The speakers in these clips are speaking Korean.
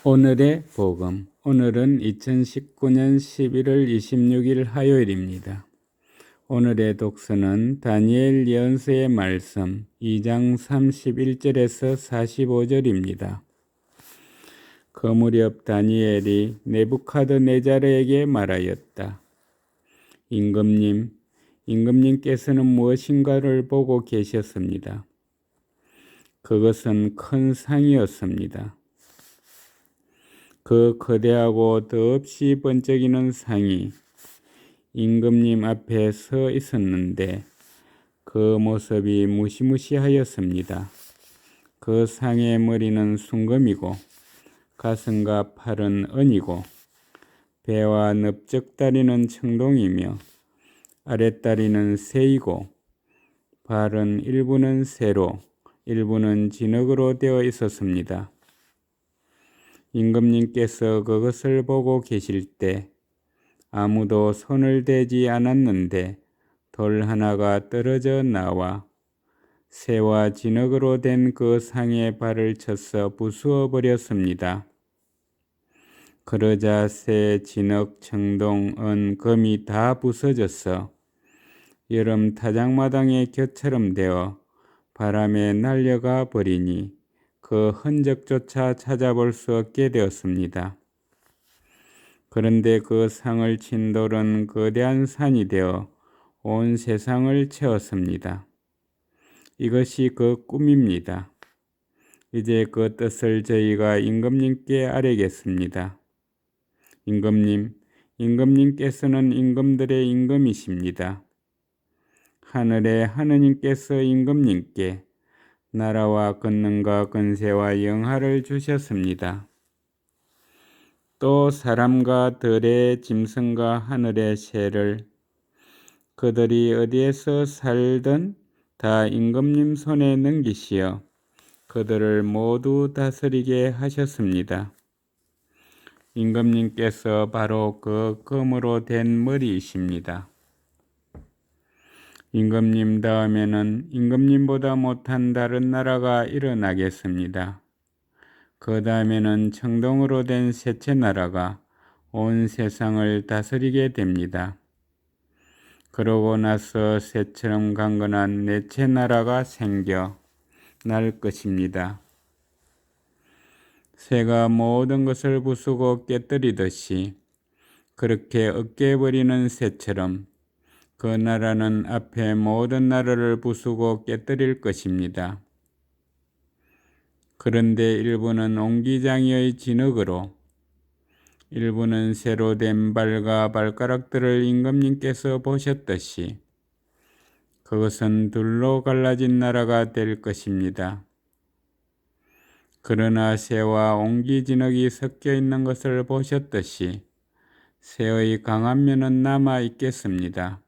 오늘의 복음. 오늘은 2019년 11월 26일 화요일입니다. 오늘의 독서는 다니엘 예언서의 말씀 2장 31절에서 45절입니다. 그 무렵 다니엘이 네부카드네자르에게 말하였다. 임금님께서는 무엇인가를 보고 계셨습니다. 그것은 큰 상이었습니다. 그 거대하고 더없이 번쩍이는 상이 임금님 앞에 서 있었는데 그 모습이 무시무시하였습니다. 그 상의 머리는 순금이고 가슴과 팔은 은이고 배와 넓적다리는 청동이며 아랫다리는 쇠이고 발은 일부는 쇠로 일부는 진흙으로 되어 있었습니다. 임금님께서 그것을 보고 계실 때 아무도 손을 대지 않았는데 돌 하나가 떨어져 나와 쇠와 진흙으로 된 그 상의 발을 쳐서 부수어 버렸습니다. 그러자 쇠, 진흙, 청동, 은, 금이 다 부서져서 여름 타작마당의 곁처럼 되어 바람에 날려가 버리니 그 흔적조차 찾아볼 수 없게 되었습니다. 그런데 그 상을 친 돌은 거대한 산이 되어 온 세상을 채웠습니다. 이것이 그 꿈입니다. 이제 그 뜻을 저희가 임금님께 아뢰겠습니다. 임금님께서는 임금들의 임금이십니다. 하늘의 하느님께서 임금님께 나라와 권능과 권세와 영화를 주셨습니다. 또 사람과 들의 짐승과 하늘의 새를 그들이 어디에서 살든 다 임금님 손에 넘기시어 그들을 모두 다스리게 하셨습니다. 임금님께서 바로 그 금으로 된 머리이십니다. 임금님 다음에는 임금님보다 못한 다른 나라가 일어나겠습니다. 그 다음에는 청동으로 된 셋째 나라가 온 세상을 다스리게 됩니다. 그러고 나서 새처럼 강건한 넷째 나라가 생겨 날 것입니다. 새가 모든 것을 부수고 깨뜨리듯이 그렇게 으깨버리는 새처럼 그 나라는 앞에 모든 나라를 부수고 깨뜨릴 것입니다. 그런데 일부는 옹기장이의 진흙으로 일부는 쇠로 된 발과 발가락들을 임금님께서 보셨듯이 그것은 둘로 갈라진 나라가 될 것입니다. 그러나 쇠와 옹기진흙이 섞여 있는 것을 보셨듯이 쇠의 강한 면은 남아 있겠습니다.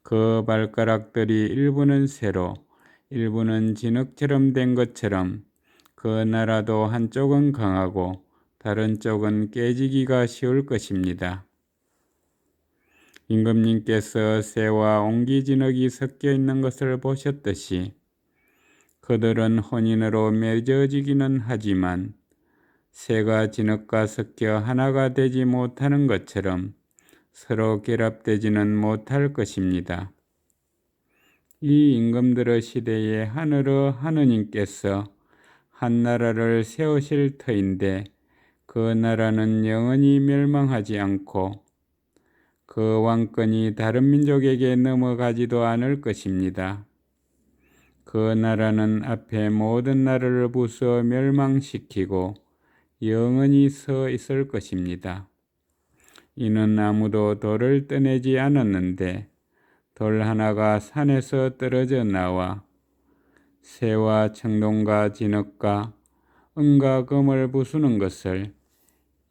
그 발가락들이 일부는 쇠로 일부는 진흙처럼 된 것처럼 그 나라도 한쪽은 강하고 다른 쪽은 깨지기가 쉬울 것입니다. 임금님께서 쇠와 옹기진흙이 섞여 있는 것을 보셨듯이 그들은 혼인으로 맺어지기는 하지만 쇠가 진흙과 섞여 하나가 되지 못하는 것처럼 서로 결합되지는 못할 것입니다. 이 임금들의 시대에 하늘의 하느님께서 한 나라를 세우실 터인데 그 나라는 영원히 멸망하지 않고 그 왕권이 다른 민족에게 넘어가지도 않을 것입니다. 그 나라는 앞에 모든 나라를 부수어 멸망시키고 영원히 서 있을 것입니다. 이는 아무도 돌을 떠내지 않았는데 돌 하나가 산에서 떨어져 나와 쇠와 청동과 진흙과 은과 금을 부수는 것을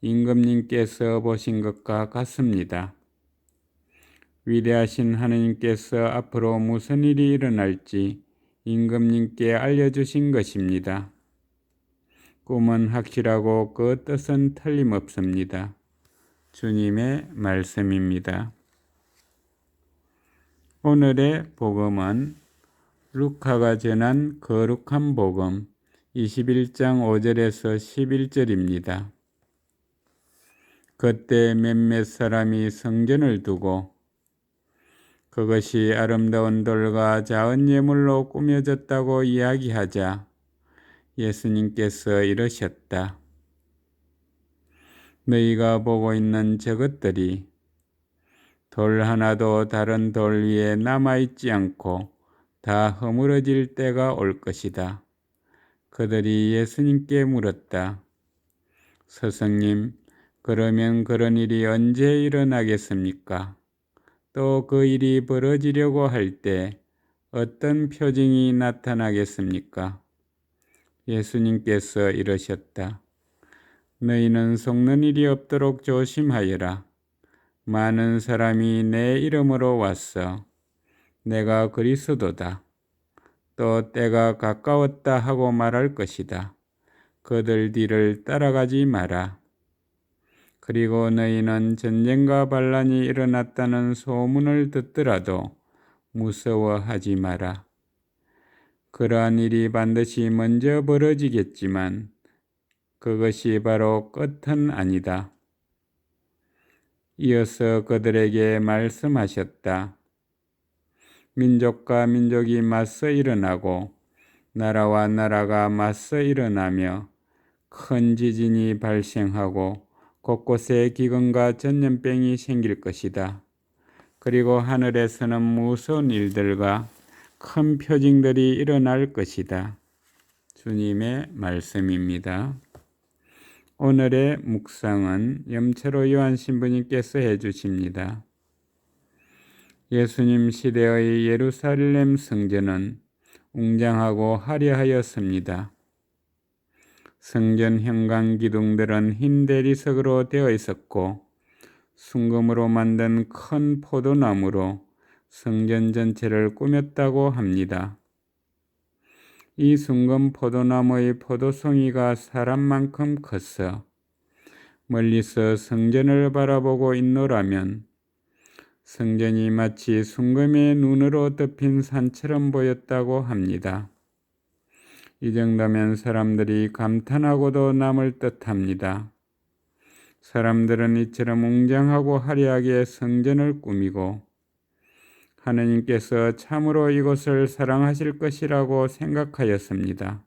임금님께서 보신 것과 같습니다. 위대하신 하느님께서 앞으로 무슨 일이 일어날지 임금님께 알려주신 것입니다. 꿈은 확실하고 그 뜻은 틀림없습니다. 주님의 말씀입니다. 오늘의 복음은 루카가 전한 거룩한 복음 21장 5절에서 11절입니다. 그때 몇몇 사람이 성전을 두고 그것이 아름다운 돌과 자은 예물로 꾸며졌다고 이야기하자 예수님께서 이러셨다. 너희가 보고 있는 저것들이 돌 하나도 다른 돌 위에 남아있지 않고 다 허물어질 때가 올 것이다. 그들이 예수님께 물었다. 스승님, 그러면 그런 일이 언제 일어나겠습니까? 또 그 일이 벌어지려고 할 때 어떤 표징이 나타나겠습니까? 예수님께서 이러셨다. 너희는 속는 일이 없도록 조심하여라. 많은 사람이 내 이름으로 왔어. 내가 그리스도다. 또 때가 가까웠다 하고 말할 것이다. 그들 뒤를 따라가지 마라. 그리고 너희는 전쟁과 반란이 일어났다는 소문을 듣더라도 무서워하지 마라. 그러한 일이 반드시 먼저 벌어지겠지만 그것이 바로 끝은 아니다. 이어서 그들에게 말씀하셨다. 민족과 민족이 맞서 일어나고 나라와 나라가 맞서 일어나며 큰 지진이 발생하고 곳곳에 기근과 전염병이 생길 것이다. 그리고 하늘에서는 무서운 일들과 큰 표징들이 일어날 것이다. 주님의 말씀입니다. 오늘의 묵상은 염채로 요한 신부님께서 해주십니다. 예수님 시대의 예루살렘 성전은 웅장하고 화려하였습니다. 성전 현관 기둥들은 흰 대리석으로 되어 있었고 순금으로 만든 큰 포도나무로 성전 전체를 꾸몄다고 합니다. 이 순금 포도나무의 포도송이가 사람만큼 컸어 멀리서 성전을 바라보고 있노라면 성전이 마치 순금의 눈으로 덮인 산처럼 보였다고 합니다. 이 정도면 사람들이 감탄하고도 남을 듯합니다. 사람들은 이처럼 웅장하고 화려하게 성전을 꾸미고 하느님께서 참으로 이곳을 사랑하실 것이라고 생각하였습니다.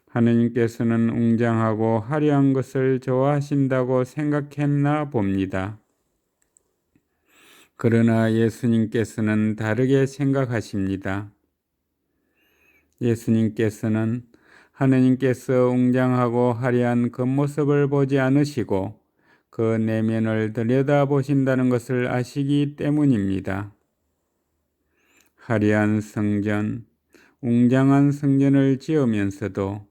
하느님께서는 웅장하고 화려한 것을 좋아하신다고 생각했나 봅니다. 그러나 예수님께서는 다르게 생각하십니다. 예수님께서는 하느님께서 웅장하고 화려한 겉모습을 보지 않으시고 그 내면을 들여다보신다는 것을 아시기 때문입니다. 화려한 성전, 웅장한 성전을 지으면서도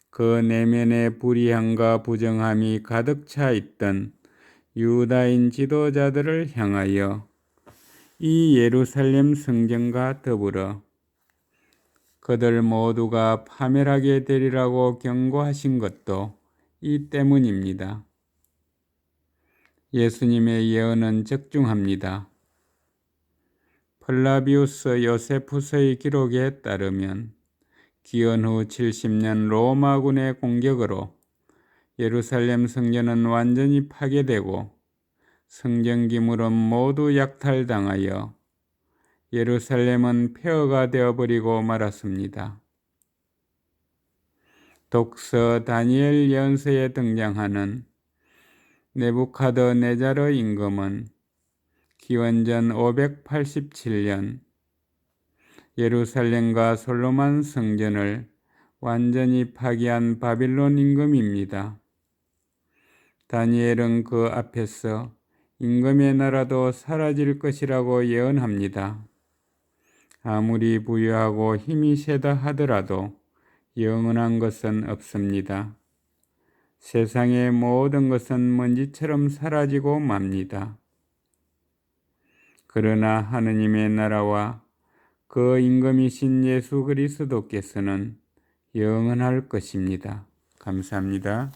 그 내면에 불의함과 부정함이 가득 차 있던 유다인 지도자들을 향하여 이 예루살렘 성전과 더불어 그들 모두가 파멸하게 되리라고 경고하신 것도 이 때문입니다. 예수님의 예언은 적중합니다. 플라비우스 요세푸스의 기록에 따르면 기원 후 70년 로마군의 공격으로 예루살렘 성전은 완전히 파괴되고 성전 기물은 모두 약탈당하여 예루살렘은 폐허가 되어버리고 말았습니다. 독서 다니엘 예언서에 등장하는 네부카드네자르 임금은 기원전 587년 예루살렘과 솔로몬 성전을 완전히 파괴한 바빌론 임금입니다. 다니엘은 그 앞에서 임금의 나라도 사라질 것이라고 예언합니다. 아무리 부유하고 힘이 세다 하더라도 영원한 것은 없습니다. 세상의 모든 것은 먼지처럼 사라지고 맙니다. 그러나 하느님의 나라와 그 임금이신 예수 그리스도께서는 영원할 것입니다. 감사합니다.